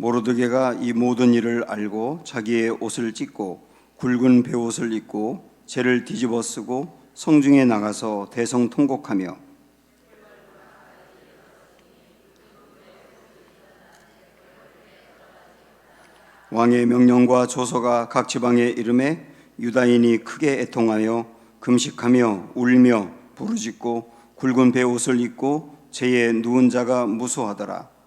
모르드게가 이 모든 일을 알고 자기의 옷을 찢고 굵은 베옷을 입고 재를 뒤집어 쓰고 성중에 나가서 대성통곡하며 왕의 명령과 조서가 각 지방에 이르매 유다인이 크게 애통하여 금식하며 울며 부르짖고 굵은 베옷을 입고 재에 누운 자가 무수하더라.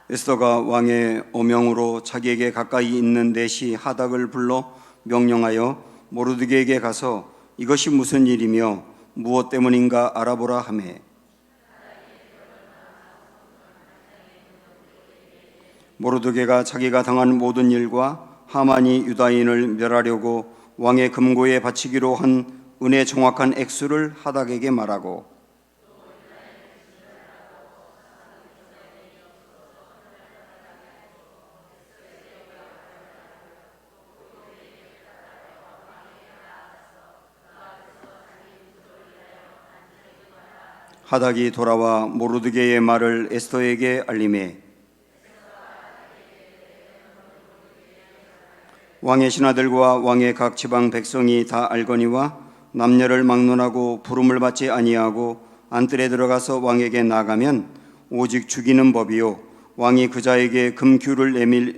에스더가 왕의 어명으로 자기에게 가까이 있는 내시 하닥을 불러 명령하여 모르드게에게 가서 이것이 무슨 일이며 무엇 때문인가 알아보라 하매 모르드게가 자기가 당한 모든 일과 하만이 유다인을 멸하려고 왕의 금고에 바치기로 한 은의 정확한 액수를 하닥에게 말하고 하닥이 돌아와 모르드게의 말을 에스더에게 알리매 왕의 신하들과 왕의 각 지방 백성이 다 알거니와 남녀를 막론하고 부름을 받지 아니하고 안뜰에 들어가서 왕에게 나가면 오직 죽이는 법이요 왕이 그 자에게 금규를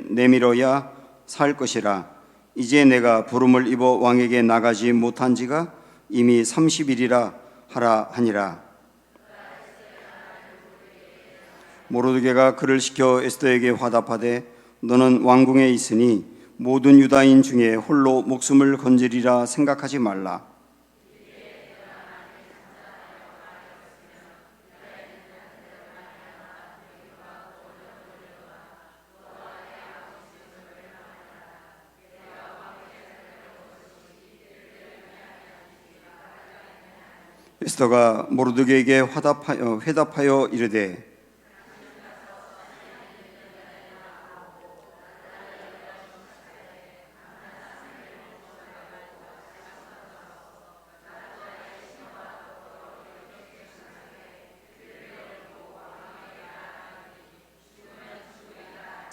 내밀어야 살 것이라. 이제 내가 부름을 입어 왕에게 나가지 못한 지가 이미 30일이라 하라 하니라. 모르드게가 그를 시켜 에스더에게 화답하되 너는 왕궁에 있으니 모든 유다인 중에 홀로 목숨을 건지리라 생각하지 말라. 에스더가 모르드게에게 회답하여 이르되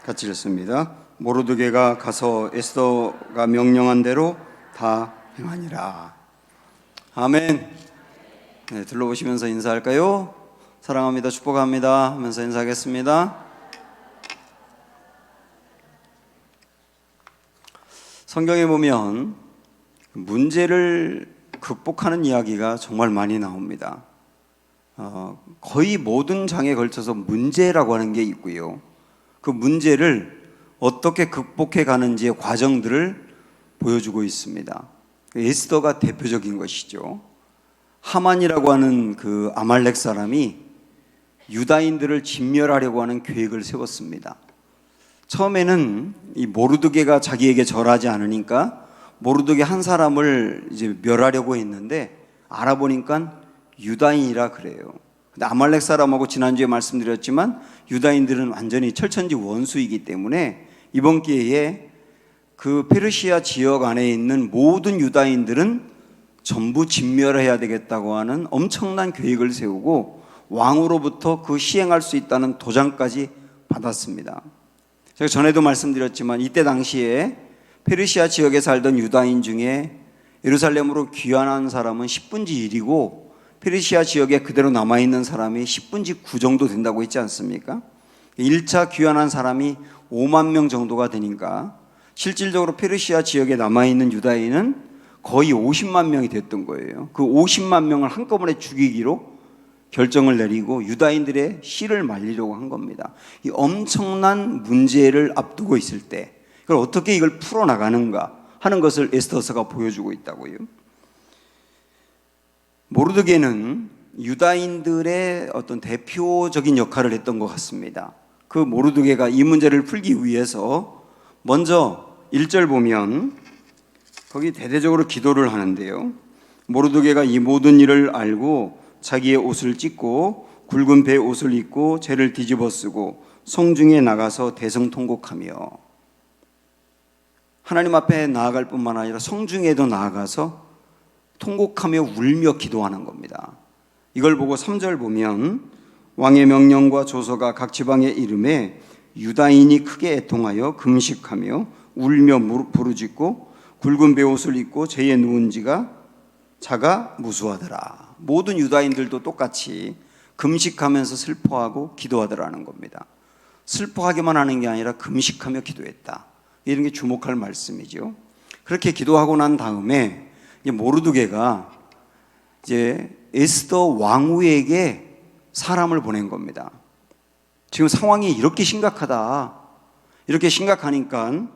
같이 읽습니다. 모르드게가 가서 에스더가 명령한 대로 다 행하니라. 아멘. 네, 둘러보시면서 인사할까요? 사랑합니다, 축복합니다 하면서 인사하겠습니다. 성경에 보면 문제를 극복하는 이야기가 정말 많이 나옵니다. 거의 모든 장에 걸쳐서 문제라고 하는 게 있고요. 그 문제를 어떻게 극복해 가는지의 과정들을 보여주고 있습니다. 에스더가 대표적인 것이죠. 하만이라고 하는 그 아말렉 사람이 유다인들을 진멸하려고 하는 계획을 세웠습니다. 처음에는 이 모르드게가 자기에게 절하지 않으니까 모르드게 한 사람을 이제 멸하려고 했는데 알아보니까 유다인이라 그래요. 근데 아말렉 사람하고 지난주에 말씀드렸지만 유다인들은 완전히 철천지 원수이기 때문에 이번 기회에 그 페르시아 지역 안에 있는 모든 유다인들은 전부 진멸해야 되겠다고 하는 엄청난 계획을 세우고 왕으로부터 그 시행할 수 있다는 도장까지 받았습니다. 제가 전에도 말씀드렸지만 이때 당시에 페르시아 지역에 살던 유다인 중에 예루살렘으로 귀환한 사람은 10분지 1이고 페르시아 지역에 그대로 남아있는 사람이 10분지 9 정도 된다고 했지 않습니까? 1차 귀환한 사람이 5만 명 정도가 되니까 실질적으로 페르시아 지역에 남아있는 유다인은 거의 50만 명이 됐던 거예요. 그 50만 명을 한꺼번에 죽이기로 결정을 내리고 유다인들의 씨를 말리려고 한 겁니다. 이 엄청난 문제를 앞두고 있을 때 그걸 어떻게 이걸 풀어나가는가 하는 것을 에스더서가 보여주고 있다고요. 모르드게는 유다인들의 어떤 대표적인 역할을 했던 것 같습니다. 그 모르드게가 이 문제를 풀기 위해서 먼저 1절 보면 거기 대대적으로 기도를 하는데요. 모르드게가 이 모든 일을 알고 자기의 옷을 찢고 굵은 배 옷을 입고 재를 뒤집어 쓰고 성중에 나가서 대성통곡하며 하나님 앞에 나아갈 뿐만 아니라 성중에도 나아가서 통곡하며 울며 기도하는 겁니다. 이걸 보고 3절 보면 왕의 명령과 조서가 각 지방에 이름에 유다인이 크게 애통하여 금식하며 울며 부르짖고 굵은 베옷을 입고 재에 누운 자가 무수하더라. 모든 유다인들도 똑같이 금식하면서 슬퍼하고 기도하더라는 겁니다. 슬퍼하기만 하는 게 아니라 금식하며 기도했다. 이런 게 주목할 말씀이죠. 그렇게 기도하고 난 다음에 모르드게가 이제 에스더 왕후에게 사람을 보낸 겁니다. 지금 상황이 이렇게 심각하다. 이렇게 심각하니까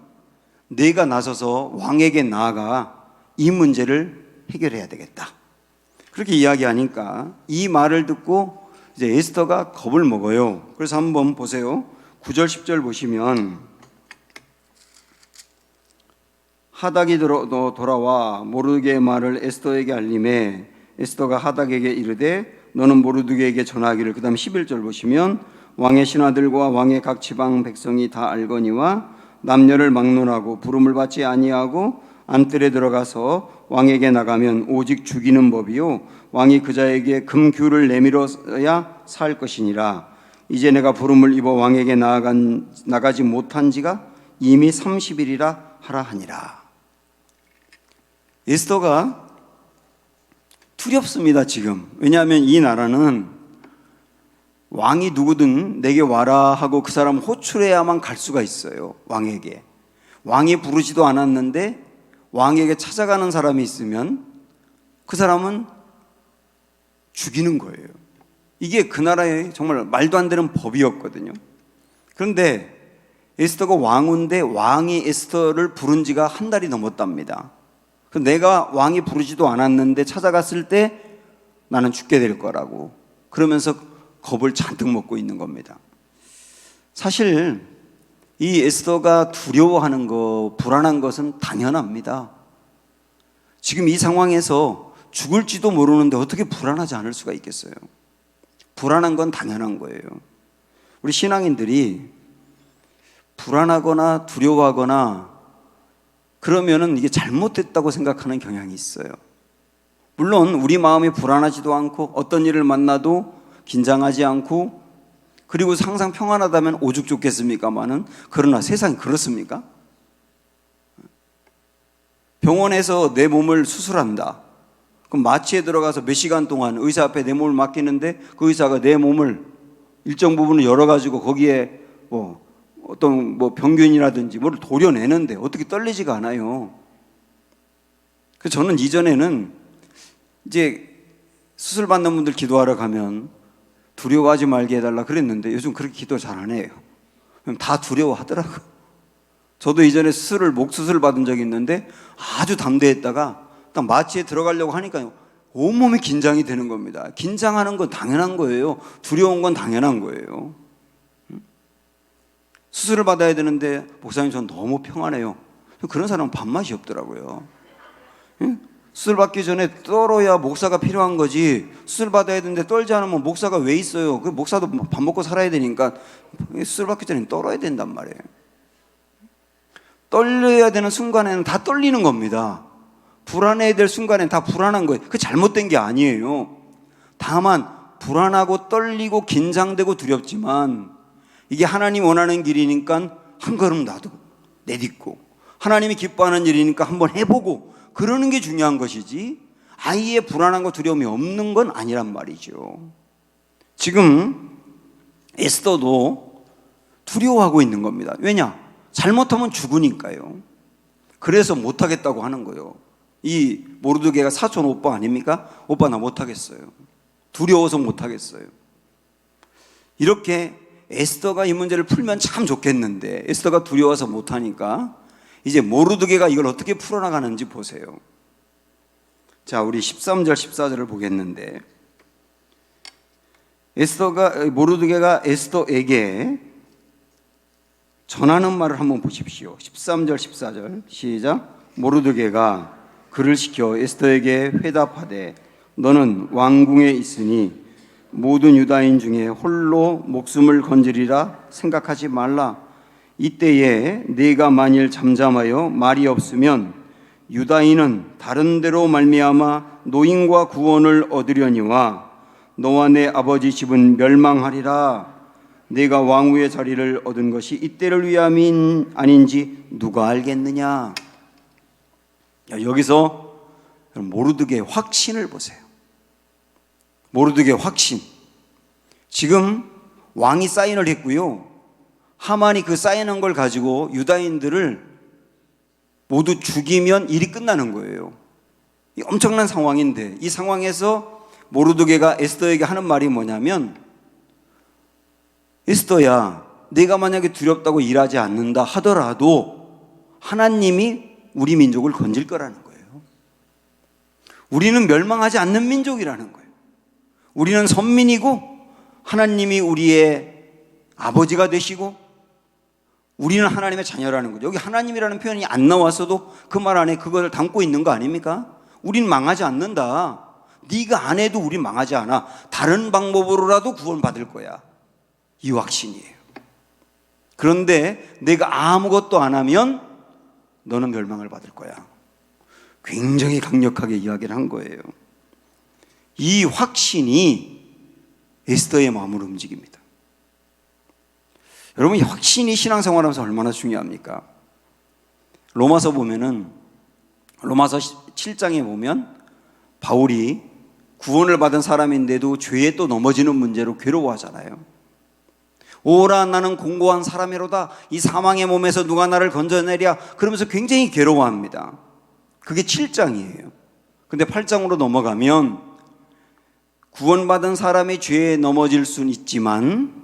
내가 나서서 왕에게 나아가 이 문제를 해결해야 되겠다. 그렇게 이야기하니까 이 말을 듣고 이제 에스더가 겁을 먹어요. 그래서 한번 보세요. 9절 10절 보시면 하닥이 돌아와 모르드게의 말을 에스더에게 알림해 에스더가 하닥에게 이르되 너는 모르드게에게 전하기를. 그 다음 11절 보시면 왕의 신하들과 왕의 각 지방 백성이 다 알거니와 남녀를 막론하고 부름을 받지 아니하고 안뜰에 들어가서 왕에게 나가면 오직 죽이는 법이요 왕이 그자에게 금규를 내밀어야 살 것이니라. 이제 내가 부름을 입어 왕에게 나가지 못한 지가 이미 30일이라 하라 하니라. 에스더가 두렵습니다 지금. 왜냐하면 이 나라는 왕이 누구든 내게 와라 하고 그 사람 호출해야만 갈 수가 있어요. 왕에게. 왕이 부르지도 않았는데 왕에게 찾아가는 사람이 있으면 그 사람은 죽이는 거예요. 이게 그 나라의 정말 말도 안 되는 법이었거든요. 그런데 에스더가 왕인데 왕이 에스더를 부른 지가 한 달이 넘었답니다. 내가 왕이 부르지도 않았는데 찾아갔을 때 나는 죽게 될 거라고 그러면서 겁을 잔뜩 먹고 있는 겁니다. 사실 이 에스더가 두려워하는 거, 불안한 것은 당연합니다. 지금 이 상황에서 죽을지도 모르는데 어떻게 불안하지 않을 수가 있겠어요? 불안한 건 당연한 거예요. 우리 신앙인들이 불안하거나 두려워하거나 그러면은 이게 잘못됐다고 생각하는 경향이 있어요. 물론 우리 마음이 불안하지도 않고 어떤 일을 만나도 긴장하지 않고 그리고 항상 평안하다면 오죽 좋겠습니까마는 그러나 세상이 그렇습니까? 병원에서 내 몸을 수술한다. 그럼 마취에 들어가서 몇 시간 동안 의사 앞에 내 몸을 맡기는데 그 의사가 내 몸을 일정 부분을 열어가지고 거기에 어떤 병균이라든지 뭐를 도려내는데 어떻게 떨리지가 않아요. 그래서 저는 이전에는 이제 수술 받는 분들 기도하러 가면 두려워하지 말게 해달라 그랬는데 요즘 그렇게 기도 잘 안 해요. 다 두려워하더라고요. 저도 이전에 목 수술 받은 적이 있는데 아주 담대했다가 딱 마취에 들어가려고 하니까 온몸이 긴장이 되는 겁니다. 긴장하는 건 당연한 거예요. 두려운 건 당연한 거예요. 수술을 받아야 되는데 목사님 전 너무 평안해요. 그런 사람은 밥맛이 없더라고요. 수술 받기 전에 떨어야 목사가 필요한 거지 수술 받아야 되는데 떨지 않으면 목사가 왜 있어요? 그 목사도 밥 먹고 살아야 되니까 수술 받기 전에 떨어야 된단 말이에요. 떨려야 되는 순간에는 다 떨리는 겁니다. 불안해야 될 순간에는 다 불안한 거예요. 그게 잘못된 게 아니에요. 다만 불안하고 떨리고 긴장되고 두렵지만 이게 하나님 원하는 길이니까 한 걸음 나도 내딛고 하나님이 기뻐하는 일이니까 한번 해보고 그러는 게 중요한 것이지 아예 불안함과 두려움이 없는 건 아니란 말이죠. 지금 에스더도 두려워하고 있는 겁니다. 왜냐? 잘못하면 죽으니까요. 그래서 못하겠다고 하는 거예요. 이 모르드게가 사촌 오빠 아닙니까? 오빠 나 못하겠어요. 두려워서 못하겠어요. 이렇게 에스더가 이 문제를 풀면 참 좋겠는데 에스더가 두려워서 못하니까 이제 모르드게가 이걸 어떻게 풀어나가는지 보세요. 자, 우리 13절 14절을 보겠는데 모르드게가 에스더에게 전하는 말을 한번 보십시오. 13절 14절 시작. 모르드게가 그를 시켜 에스더에게 회답하되 너는 왕궁에 있으니 모든 유다인 중에 홀로 목숨을 건지리라 생각하지 말라. 이때에 네가 만일 잠잠하여 말이 없으면 유다인은 다른 데로 말미암아 노임과 구원을 얻으려니와 너와 내 아버지 집은 멸망하리라. 네가 왕후의 자리를 얻은 것이 이때를 위함이 아닌지 누가 알겠느냐. 여기서 모르드게의 확신을 보세요. 모르드게의 확신. 지금 왕이 사인을 했고요, 하만이 그 사인한 걸 가지고 유다인들을 모두 죽이면 일이 끝나는 거예요. 이 엄청난 상황인데, 이 상황에서 모르드게가 에스더에게 하는 말이 뭐냐면, 에스더야, 네가 만약에 두렵다고 일하지 않는다 하더라도 하나님이 우리 민족을 건질 거라는 거예요. 우리는 멸망하지 않는 민족이라는 거예요. 우리는 선민이고 하나님이 우리의 아버지가 되시고 우리는 하나님의 자녀라는 거죠. 여기 하나님이라는 표현이 안 나왔어도 그 말 안에 그걸 담고 있는 거 아닙니까? 우린 망하지 않는다. 네가 안 해도 우린 망하지 않아. 다른 방법으로라도 구원받을 거야. 이 확신이에요. 그런데 내가 아무것도 안 하면 너는 멸망을 받을 거야. 굉장히 강력하게 이야기를 한 거예요. 이 확신이 에스더의 마음을 움직입니다. 여러분, 이 확신이 신앙생활하면서 얼마나 중요합니까? 로마서 보면은, 로마서 7장에 보면 바울이 구원을 받은 사람인데도 죄에 또 넘어지는 문제로 괴로워하잖아요. 오라 나는 공고한 사람이로다. 이 사망의 몸에서 누가 나를 건져내랴. 그러면서 굉장히 괴로워합니다. 그게 7장이에요. 근데 8장으로 넘어가면 구원받은 사람이 죄에 넘어질 수는 있지만,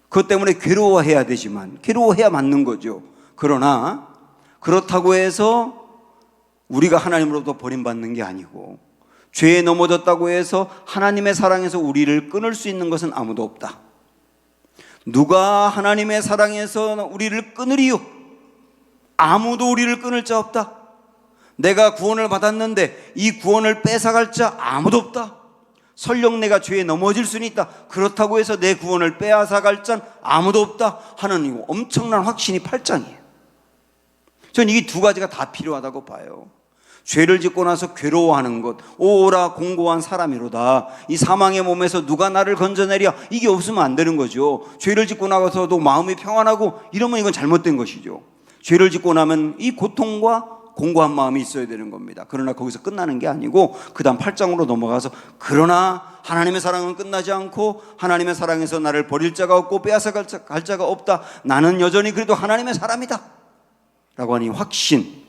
그것 때문에 괴로워해야 되지만, 괴로워해야 맞는 거죠. 그러나 그렇다고 해서 우리가 하나님으로부터 버림받는 게 아니고, 죄에 넘어졌다고 해서 하나님의 사랑에서 우리를 끊을 수 있는 것은 아무도 없다. 누가 하나님의 사랑에서 우리를 끊으리요? 아무도 우리를 끊을 자 없다. 내가 구원을 받았는데 이 구원을 뺏어갈 자 아무도 없다. 설령 내가 죄에 넘어질 수는 있다. 그렇다고 해서 내 구원을 빼앗아갈 자는 아무도 없다 하는 이 엄청난 확신이 8장이에요. 저는 이 두 가지가 다 필요하다고 봐요. 죄를 짓고 나서 괴로워하는 것, 오라 공고한 사람이로다. 이 사망의 몸에서 누가 나를 건져내랴. 이게 없으면 안 되는 거죠. 죄를 짓고 나서도 마음이 평안하고 이러면 이건 잘못된 것이죠. 죄를 짓고 나면 이 고통과 공고한 마음이 있어야 되는 겁니다. 그러나 거기서 끝나는 게 아니고 그 다음 8장으로 넘어가서, 그러나 하나님의 사랑은 끝나지 않고 하나님의 사랑에서 나를 버릴 자가 없고 빼앗아갈 자가 없다. 나는 여전히 그래도 하나님의 사람이다 라고 하니 확신,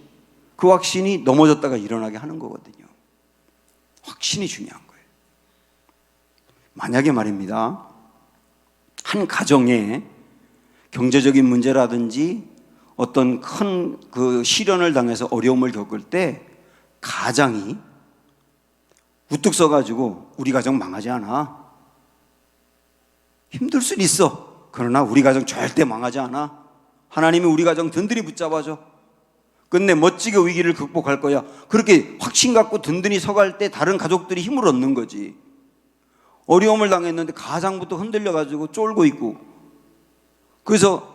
그 확신이 넘어졌다가 일어나게 하는 거거든요. 확신이 중요한 거예요. 만약에 말입니다, 한 가정에 경제적인 문제라든지 어떤 큰 그 시련을 당해서 어려움을 겪을 때 가장이 우뚝 서가지고 우리 가정 망하지 않아. 힘들 수는 있어. 그러나 우리 가정 절대 망하지 않아. 하나님이 우리 가정 든든히 붙잡아줘. 끝내 멋지게 위기를 극복할 거야. 그렇게 확신 갖고 든든히 서갈 때 다른 가족들이 힘을 얻는 거지. 어려움을 당했는데 가장부터 흔들려가지고 쫄고 있고, 그래서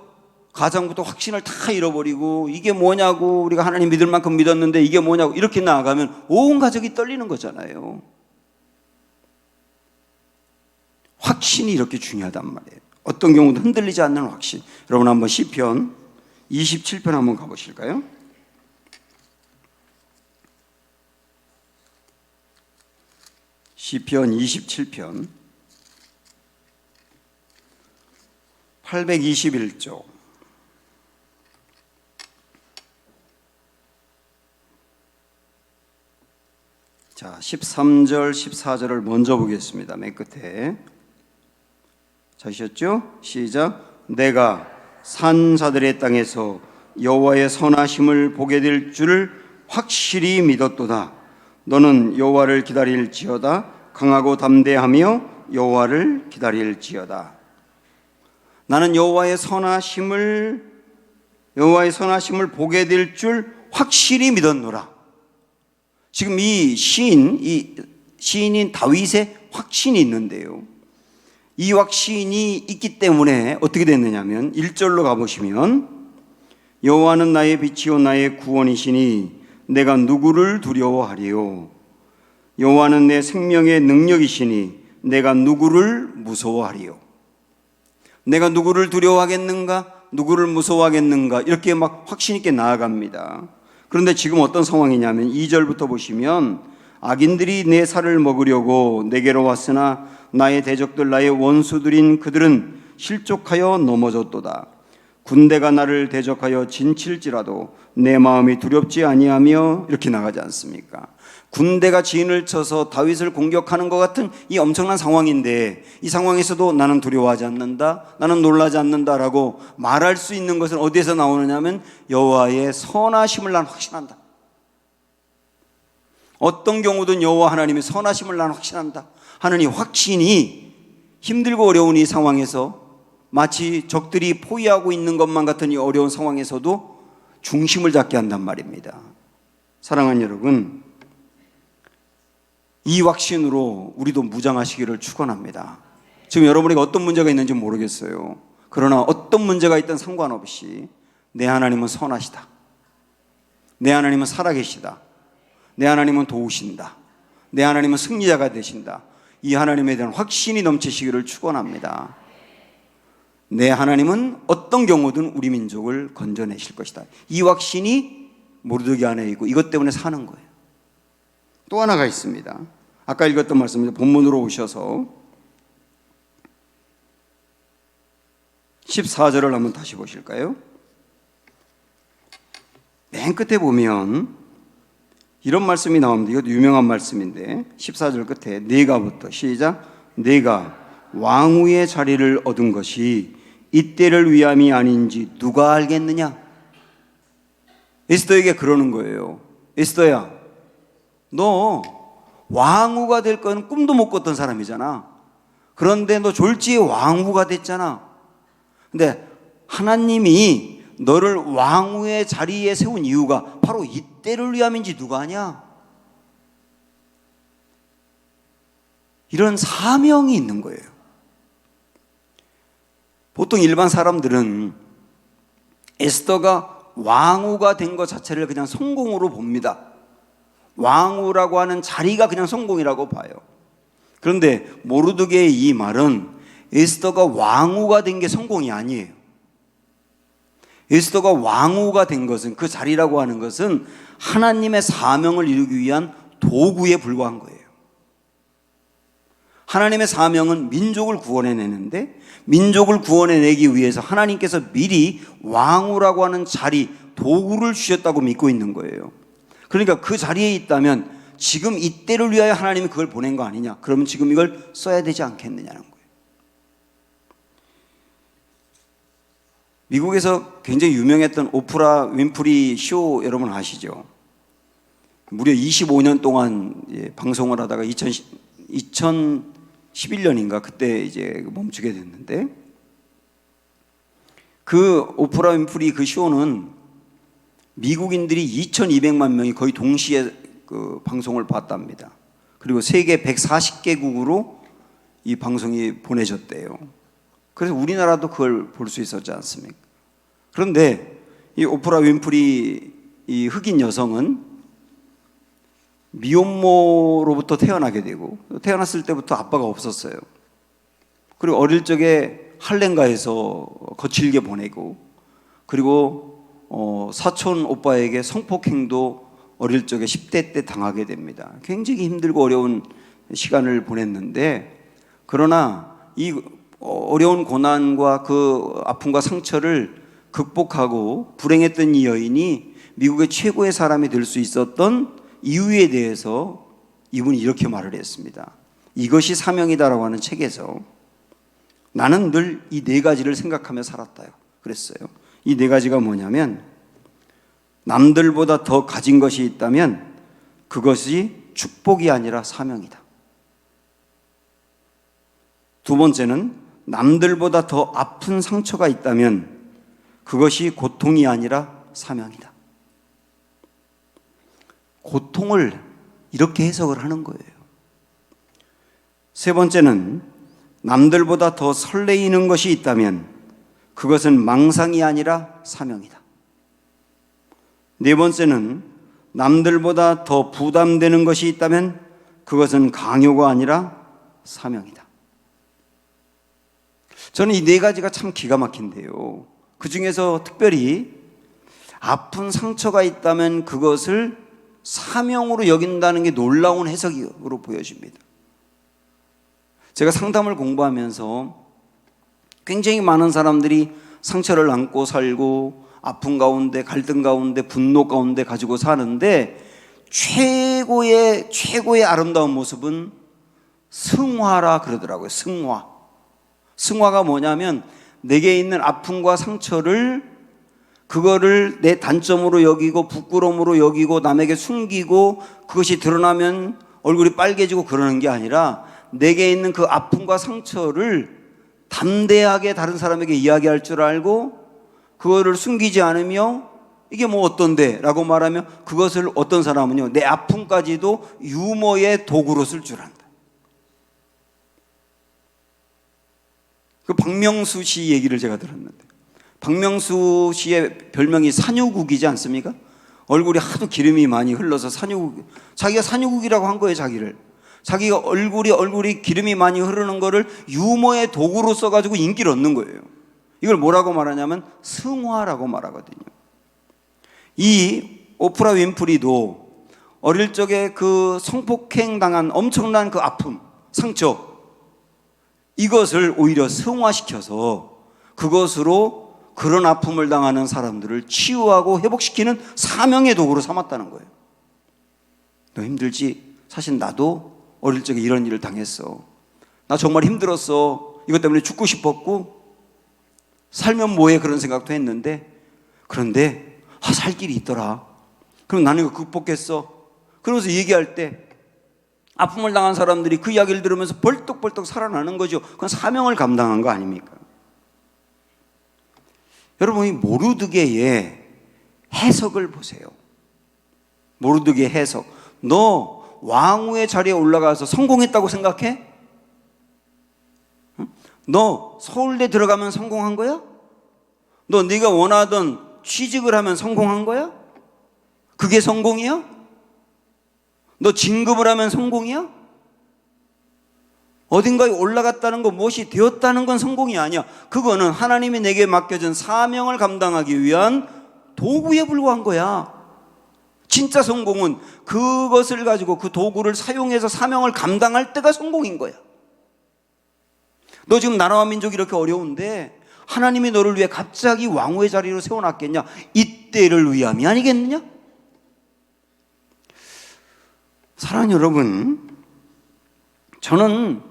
가장부터 확신을 다 잃어버리고 이게 뭐냐고, 우리가 하나님 믿을 만큼 믿었는데 이게 뭐냐고 이렇게 나아가면 온 가족이 떨리는 거잖아요. 확신이 이렇게 중요하단 말이에요. 어떤 경우도 흔들리지 않는 확신. 여러분 한번 시편 27편 한번 가보실까요? 시편 27편 821쪽. 자, 13절, 14절을 먼저 보겠습니다. 맨 끝에. 찾으셨죠? 시작. 내가 산자들의 땅에서 여호와의 선하심을 보게 될 줄을 확실히 믿었도다. 너는 여호와를 기다릴지어다. 강하고 담대하며 여호와를 기다릴지어다. 나는 여호와의 선하심을 보게 될 줄 확실히 믿었노라. 지금 이 시인인 다윗의 확신이 있는데요, 이 확신이 있기 때문에 어떻게 됐느냐면 1절로 가보시면 여호와는 나의 빛이요 나의 구원이시니 내가 누구를 두려워하리요. 여호와는 내 생명의 능력이시니 내가 누구를 무서워하리요. 내가 누구를 두려워하겠는가? 누구를 무서워하겠는가? 이렇게 막 확신 있게 나아갑니다. 그런데 지금 어떤 상황이냐면 2절부터 보시면 악인들이 내 살을 먹으려고 내게로 왔으나 나의 대적들 나의 원수들인 그들은 실족하여 넘어졌도다. 군대가 나를 대적하여 진칠지라도 내 마음이 두렵지 아니하며 이렇게 나가지 않습니까? 군대가 진을 쳐서 다윗을 공격하는 것 같은 이 엄청난 상황인데 이 상황에서도 나는 두려워하지 않는다, 나는 놀라지 않는다라고 말할 수 있는 것은 어디에서 나오느냐면 여호와의 선하심을 난 확신한다. 어떤 경우든 여호와 하나님의 선하심을 난 확신한다 하는 이 확신이 힘들고 어려운 이 상황에서 마치 적들이 포위하고 있는 것만 같은 이 어려운 상황에서도 중심을 잡게 한단 말입니다. 사랑하는 여러분, 이 확신으로 우리도 무장하시기를 축원합니다. 지금 여러분에게 어떤 문제가 있는지 모르겠어요. 그러나 어떤 문제가 있든 상관없이 내 하나님은 선하시다. 내 하나님은 살아계시다. 내 하나님은 도우신다. 내 하나님은 승리자가 되신다. 이 하나님에 대한 확신이 넘치시기를 축원합니다. 내 하나님은 어떤 경우든 우리 민족을 건져내실 것이다. 이 확신이 모르드게 안에 있고 이것 때문에 사는 거예요. 또 하나가 있습니다. 아까 읽었던 말씀입니다. 본문으로 오셔서 14절을 한번 다시 보실까요? 맨 끝에 보면 이런 말씀이 나옵니다. 이것도 유명한 말씀인데 14절 끝에 네가부터 시작. 네가 왕후의 자리를 얻은 것이 이때를 위함이 아닌지 누가 알겠느냐? 에스더에게 그러는 거예요. 에스더야, 너 왕후가 될 건 꿈도 못 꿨던 사람이잖아. 그런데 너 졸지에 왕후가 됐잖아. 근데 하나님이 너를 왕후의 자리에 세운 이유가 바로 이때를 위함인지 누가 아냐? 이런 사명이 있는 거예요. 보통 일반 사람들은 에스더가 왕후가 된 것 자체를 그냥 성공으로 봅니다. 왕후라고 하는 자리가 그냥 성공이라고 봐요. 그런데 모르드게의 이 말은 에스더가 왕후가 된 게 성공이 아니에요. 에스더가 왕후가 된 것은, 그 자리라고 하는 것은 하나님의 사명을 이루기 위한 도구에 불과한 거예요. 하나님의 사명은 민족을 구원해내는데, 민족을 구원해내기 위해서 하나님께서 미리 왕후라고 하는 자리, 도구를 주셨다고 믿고 있는 거예요. 그러니까 그 자리에 있다면 지금 이때를 위하여 하나님이 그걸 보낸 거 아니냐? 그러면 지금 이걸 써야 되지 않겠느냐는 거예요. 미국에서 굉장히 유명했던 오프라 윈프리 쇼 여러분 아시죠? 무려 25년 동안 방송을 하다가 2011년인가 그때 이제 멈추게 됐는데, 그 오프라 윈프리 그 쇼는 미국인들이 2,200만 명이 거의 동시에 그 방송을 봤답니다. 그리고 세계 140개국으로 이 방송이 보내졌대요. 그래서 우리나라도 그걸 볼 수 있었지 않습니까? 그런데 이 오프라 윈프리 이 흑인 여성은 미혼모로부터 태어나게 되고, 태어났을 때부터 아빠가 없었어요. 그리고 어릴 적에 할렘가에서 거칠게 보내고, 그리고 사촌 오빠에게 성폭행도 어릴 적에 10대 때 당하게 됩니다. 굉장히 힘들고 어려운 시간을 보냈는데, 그러나 이 어려운 고난과 그 아픔과 상처를 극복하고 불행했던 이 여인이 미국의 최고의 사람이 될 수 있었던 이유에 대해서 이분이 이렇게 말을 했습니다. 이것이 사명이다라고 하는 책에서 나는 늘 이 네 가지를 생각하며 살았다요. 그랬어요. 이 네 가지가 뭐냐면, 남들보다 더 가진 것이 있다면 그것이 축복이 아니라 사명이다. 두 번째는 남들보다 더 아픈 상처가 있다면 그것이 고통이 아니라 사명이다. 고통을 이렇게 해석을 하는 거예요. 세 번째는 남들보다 더 설레이는 것이 있다면 그것은 망상이 아니라 사명이다. 네 번째는 남들보다 더 부담되는 것이 있다면 그것은 강요가 아니라 사명이다. 저는 이 네 가지가 참 기가 막힌데요. 그 중에서 특별히 아픈 상처가 있다면 그것을 사명으로 여긴다는 게 놀라운 해석으로 보여집니다. 제가 상담을 공부하면서 굉장히 많은 사람들이 상처를 안고 살고 아픔 가운데, 갈등 가운데, 분노 가운데 가지고 사는데 최고의 아름다운 모습은 승화라 그러더라고요. 승화가 뭐냐면 내게 있는 아픔과 상처를 그거를 내 단점으로 여기고 부끄러움으로 여기고 남에게 숨기고 그것이 드러나면 얼굴이 빨개지고 그러는 게 아니라 내게 있는 그 아픔과 상처를 담대하게 다른 사람에게 이야기할 줄 알고 그거를 숨기지 않으며 이게 뭐 어떤데 라고 말하며 그것을 어떤 사람은요 내 아픔까지도 유머의 도구로 쓸 줄 안다. 그 박명수 씨 얘기를 제가 들었는데 박명수 씨의 별명이 산유국이지 않습니까? 얼굴이 하도 기름이 많이 흘러서 자기가 산유국이라고 한 거예요. 자기가 얼굴이 기름이 많이 흐르는 거를 유머의 도구로 써가지고 인기를 얻는 거예요. 이걸 뭐라고 말하냐면 승화라고 말하거든요. 이 오프라 윈프리도 어릴 적에 그 성폭행 당한 엄청난 그 아픔, 상처 이것을 오히려 승화시켜서 그것으로 그런 아픔을 당하는 사람들을 치유하고 회복시키는 사명의 도구로 삼았다는 거예요. 너 힘들지? 사실 나도 어릴 적에 이런 일을 당했어. 나 정말 힘들었어. 이것 때문에 죽고 싶었고 살면 뭐해 그런 생각도 했는데 그런데 살 길이 있더라. 그럼 나는 이거 극복했어. 그러면서 얘기할 때 아픔을 당한 사람들이 그 이야기를 들으면서 벌떡벌떡 살아나는 거죠. 그건 사명을 감당한 거 아닙니까? 여러분 이 모르드게의 해석을 보세요. 모르드게의 해석. 너 왕후의 자리에 올라가서 성공했다고 생각해? 너 서울대 들어가면 성공한 거야? 너 네가 원하던 취직을 하면 성공한 거야? 그게 성공이야? 너 진급을 하면 성공이야? 어딘가에 올라갔다는 거, 무엇이 되었다는 건 성공이 아니야. 그거는 하나님이 내게 맡겨준 사명을 감당하기 위한 도구에 불과한 거야. 진짜 성공은 그것을 가지고 그 도구를 사용해서 사명을 감당할 때가 성공인 거야. 너 지금 나라와 민족이 이렇게 어려운데 하나님이 너를 위해 갑자기 왕후의 자리로 세워놨겠냐? 이때를 위함이 아니겠느냐? 사랑하는 여러분, 저는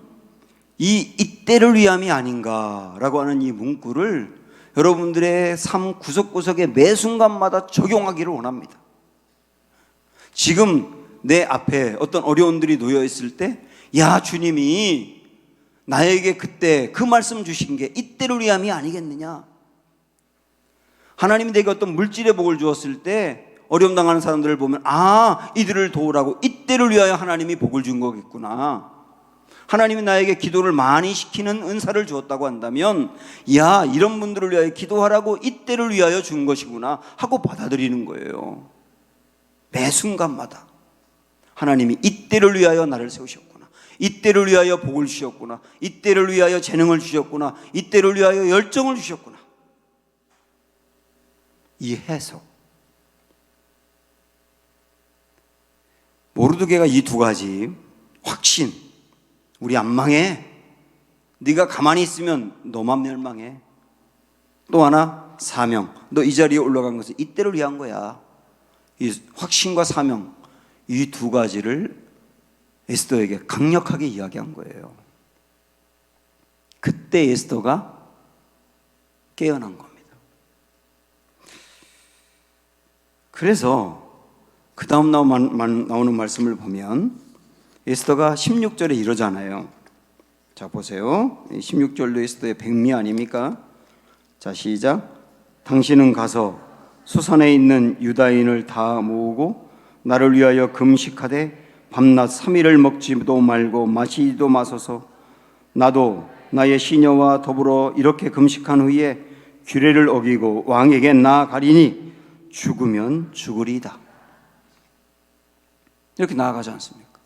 이때를 위함이 아닌가라고 하는 이 문구를 여러분들의 삶 구석구석에 매 순간마다 적용하기를 원합니다. 지금 내 앞에 어떤 어려움들이 놓여 있을 때, 야, 주님이 나에게 그때 그 말씀 주신 게 이때를 위함이 아니겠느냐? 하나님이 내게 어떤 물질의 복을 주었을 때 어려움 당하는 사람들을 보면 이들을 도우라고 이때를 위하여 하나님이 복을 준 거겠구나. 하나님이 나에게 기도를 많이 시키는 은사를 주었다고 한다면 야, 이런 분들을 위하여 기도하라고 이때를 위하여 준 것이구나 하고 받아들이는 거예요. 매 순간마다 하나님이 이때를 위하여 나를 세우셨구나. 이때를 위하여 복을 주셨구나. 이때를 위하여 재능을 주셨구나. 이때를 위하여 열정을 주셨구나. 이 해석. 모르드게가 이 두 가지 확신, 우리 안 망해. 네가 가만히 있으면 너만 멸망해. 또 하나 사명, 너 이 자리에 올라간 것은 이때를 위한 거야. 이 확신과 사명, 이 두 가지를 에스더에게 강력하게 이야기한 거예요. 그때 에스더가 깨어난 겁니다. 그래서 그 다음 나오는 말씀을 보면 에스더가 16절에 이러잖아요. 자 보세요. 16절도 에스더의 백미 아닙니까? 자 시작. 당신은 가서 수산에 있는 유다인을 다 모으고 나를 위하여 금식하되 밤낮 3일을 먹지도 말고 마시지도 마소서. 나도 나의 시녀와 더불어 이렇게 금식한 후에 규례를 어기고 왕에게 나아가리니 죽으면 죽으리이다. 이렇게 나아가지 않습니까?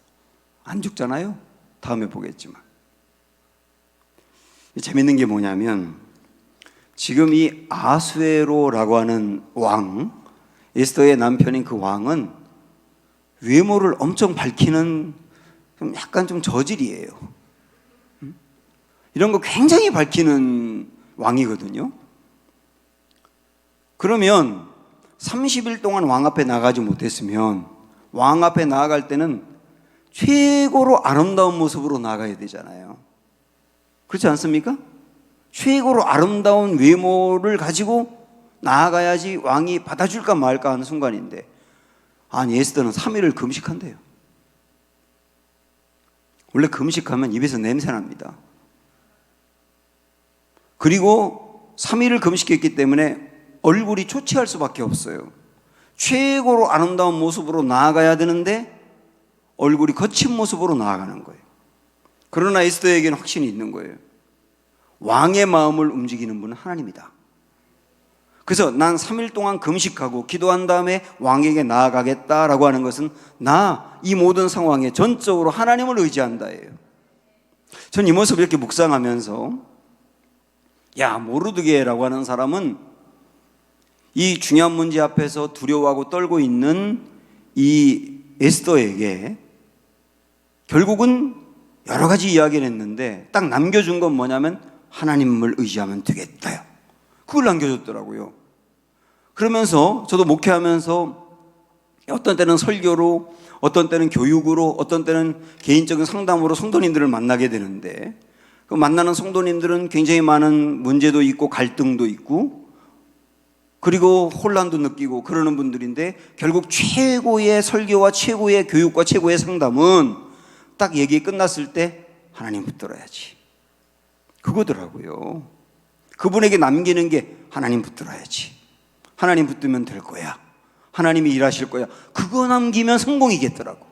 안 죽잖아요. 다음에 보겠지만. 재밌는 게 뭐냐면 지금 이 아수에로라고 하는 왕, 에스더의 남편인 그 왕은 외모를 엄청 밝히는 좀 약간 좀 저질이에요. 이런 거 굉장히 밝히는 왕이거든요. 그러면 30일 동안 왕 앞에 나가지 못했으면 왕 앞에 나아갈 때는 최고로 아름다운 모습으로 나가야 되잖아요. 그렇지 않습니까? 최고로 아름다운 외모를 가지고 나아가야지 왕이 받아줄까 말까 하는 순간인데, 아니 에스더는 3일을 금식한대요. 원래 금식하면 입에서 냄새 납니다. 그리고 3일을 금식했기 때문에 얼굴이 초췌할 수밖에 없어요. 최고로 아름다운 모습으로 나아가야 되는데 얼굴이 거친 모습으로 나아가는 거예요. 그러나 에스더에게는 확신이 있는 거예요. 왕의 마음을 움직이는 분은 하나님이다. 그래서 난 3일 동안 금식하고 기도한 다음에 왕에게 나아가겠다라고 하는 것은 나 이 모든 상황에 전적으로 하나님을 의지한다예요. 전 이 모습을 이렇게 묵상하면서 야, 모르드게라고 하는 사람은 이 중요한 문제 앞에서 두려워하고 떨고 있는 이 에스더에게 결국은 여러 가지 이야기를 했는데 딱 남겨준 건 뭐냐면 하나님을 의지하면 되겠다요. 그걸 남겨줬더라고요. 그러면서 저도 목회하면서 어떤 때는 설교로, 어떤 때는 교육으로, 어떤 때는 개인적인 상담으로 성도님들을 만나게 되는데 그 만나는 성도님들은 굉장히 많은 문제도 있고 갈등도 있고 그리고 혼란도 느끼고 그러는 분들인데 결국 최고의 설교와 최고의 교육과 최고의 상담은 딱 얘기 끝났을 때 하나님 붙들어야지. 그거더라고요. 그분에게 남기는 게 하나님 붙들어야지. 하나님 붙들면 될 거야. 하나님이 일하실 거야. 그거 남기면 성공이겠더라고.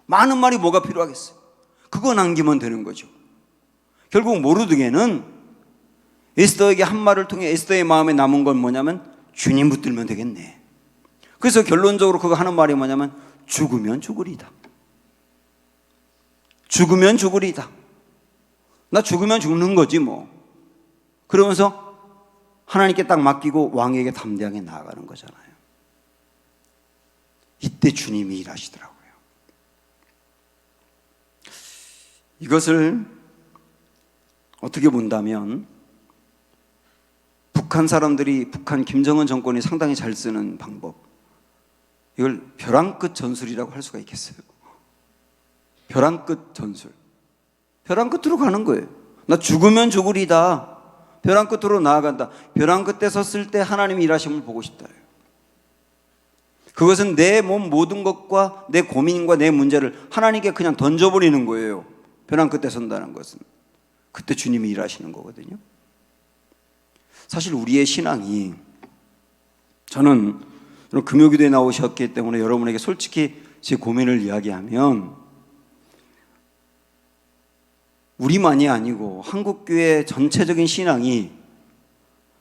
많은 말이 뭐가 필요하겠어요. 그거 남기면 되는 거죠. 결국 모르드게는 에스더에게 한 말을 통해 에스더의 마음에 남은 건 뭐냐면 주님 붙들면 되겠네. 그래서 결론적으로 그거 하는 말이 뭐냐면 죽으면 죽으리다. 죽으면 죽으리다. 나 죽으면 죽는 거지 뭐. 그러면서 하나님께 딱 맡기고 왕에게 담대하게 나아가는 거잖아요. 이때 주님이 일하시더라고요. 이것을 어떻게 본다면 북한 사람들이 북한 김정은 정권이 상당히 잘 쓰는 방법, 이걸 벼랑 끝 전술이라고 할 수가 있겠어요. 벼랑 끝 전술. 벼랑 끝으로 가는 거예요. 나 죽으면 죽으리다. 벼랑 끝으로 나아간다. 벼랑 끝에 섰을 때 하나님이 일하심을 보고 싶다. 그것은 내 몸 모든 것과 내 고민과 내 문제를 하나님께 그냥 던져버리는 거예요. 벼랑 끝에 선다는 것은. 그때 주님이 일하시는 거거든요. 사실 우리의 신앙이, 저는 금요기도에 나오셨기 때문에 여러분에게 솔직히 제 고민을 이야기하면 우리만이 아니고 한국교회 전체적인 신앙이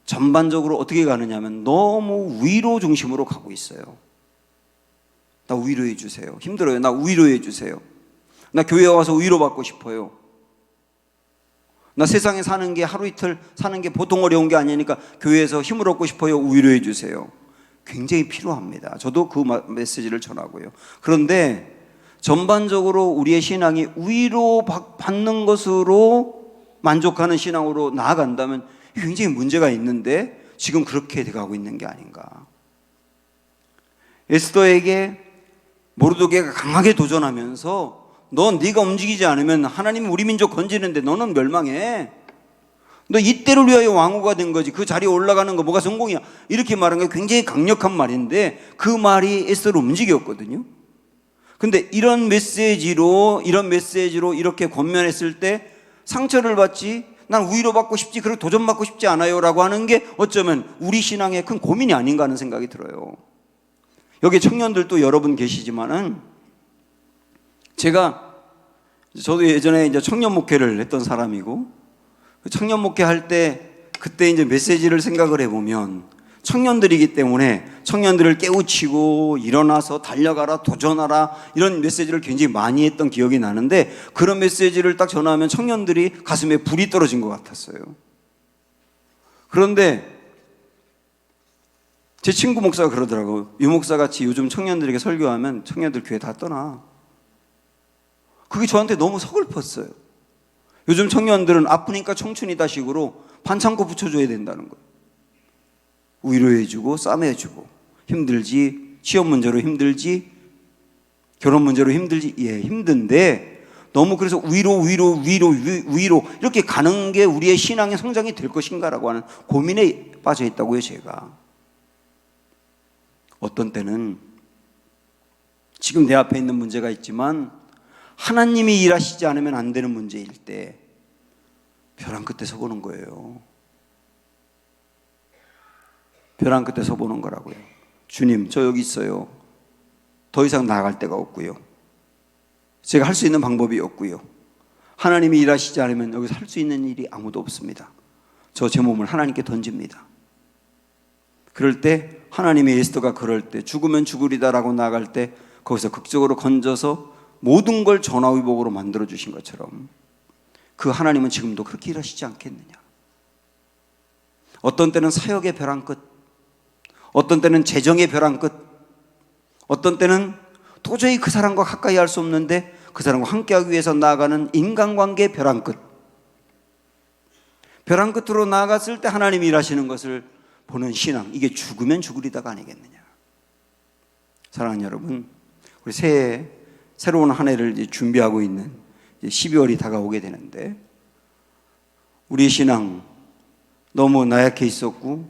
전반적으로 어떻게 가느냐 하면 너무 위로 중심으로 가고 있어요. 나 위로해 주세요. 힘들어요. 나 위로해 주세요. 나 교회 와서 위로받고 싶어요. 나 세상에 사는 게 하루 이틀 사는 게 보통 어려운 게 아니니까 교회에서 힘을 얻고 싶어요. 위로해 주세요. 굉장히 필요합니다. 저도 그 메시지를 전하고요. 그런데 전반적으로 우리의 신앙이 위로받는 것으로 만족하는 신앙으로 나아간다면 굉장히 문제가 있는데 지금 그렇게 돼가고 있는 게 아닌가. 에스더에게 모르드게가 강하게 도전하면서 네가 움직이지 않으면 하나님이 우리 민족 건지는데 너는 멸망해. 너 이때를 위하여 왕후가 된 거지. 그 자리에 올라가는 거 뭐가 성공이야. 이렇게 말한 게 굉장히 강력한 말인데 그 말이 에스더를 움직였거든요. 근데 이런 메시지로 이렇게 권면했을 때 상처를 받지, 난 위로받고 싶지, 그리고 도전받고 싶지 않아요 라고 하는 게 어쩌면 우리 신앙의 큰 고민이 아닌가 하는 생각이 들어요. 여기 청년들도 여러분 계시지만은 저도 예전에 이제 청년 목회를 했던 사람이고 청년 목회할 때 그때 이제 메시지를 생각을 해보면 청년들이기 때문에 청년들을 깨우치고 일어나서 달려가라, 도전하라, 이런 메시지를 굉장히 많이 했던 기억이 나는데, 그런 메시지를 딱 전하면 청년들이 가슴에 불이 떨어진 것 같았어요. 그런데 제 친구 목사가 그러더라고요. 유 목사같이 요즘 청년들에게 설교하면 청년들 교회 다 떠나. 그게 저한테 너무 서글펐어요. 요즘 청년들은 아프니까 청춘이다 식으로 반창고 붙여줘야 된다는 거예요. 위로해주고 싸매주고, 힘들지, 시험 문제로 힘들지, 결혼 문제로 힘들지, 예, 힘든데 너무 그래서 위로 이렇게 가는 게 우리의 신앙의 성장이 될 것인가라고 하는 고민에 빠져 있다고요. 제가 어떤 때는 지금 내 앞에 있는 문제가 있지만 하나님이 일하시지 않으면 안 되는 문제일 때 벼랑 끝에 서보는 거예요. 벼랑 끝에 서보는 거라고요. 주님, 저 여기 있어요. 더 이상 나아갈 데가 없고요. 제가 할 수 있는 방법이 없고요. 하나님이 일하시지 않으면 여기서 할 수 있는 일이 아무도 없습니다. 저 제 몸을 하나님께 던집니다. 그럴 때 하나님의 에스더가 그럴 때 죽으면 죽으리다라고 나아갈 때 거기서 극적으로 건져서 모든 걸 전화위복으로 만들어주신 것처럼 그 하나님은 지금도 그렇게 일하시지 않겠느냐. 어떤 때는 사역의 벼랑 끝, 어떤 때는 재정의 벼랑 끝, 어떤 때는 도저히 그 사람과 가까이 할 수 없는데 그 사람과 함께하기 위해서 나아가는 인간관계 벼랑 끝, 벼랑 끝으로 나아갔을 때 하나님이 일하시는 것을 보는 신앙, 이게 죽으면 죽으리다가 아니겠느냐. 사랑하는 여러분, 우리 새해 새로운 한 해를 이제 준비하고 있는 12월이 다가오게 되는데, 우리의 신앙 너무 나약해 있었고,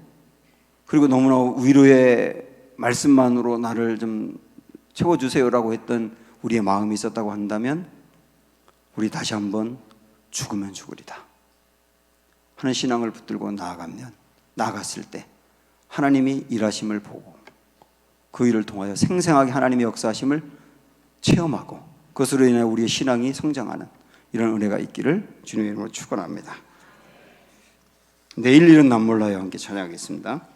그리고 너무나 위로의 말씀만으로 나를 좀 채워주세요라고 했던 우리의 마음이 있었다고 한다면, 우리 다시 한번 죽으면 죽으리다 하는 신앙을 붙들고 나아갔을 때 하나님이 일하심을 보고 그 일을 통하여 생생하게 하나님의 역사하심을 체험하고 그것으로 인해 우리의 신앙이 성장하는 이런 은혜가 있기를 주님의 이름으로 축원합니다. 내일 일은 난 몰라요. 함께 찬양하겠습니다.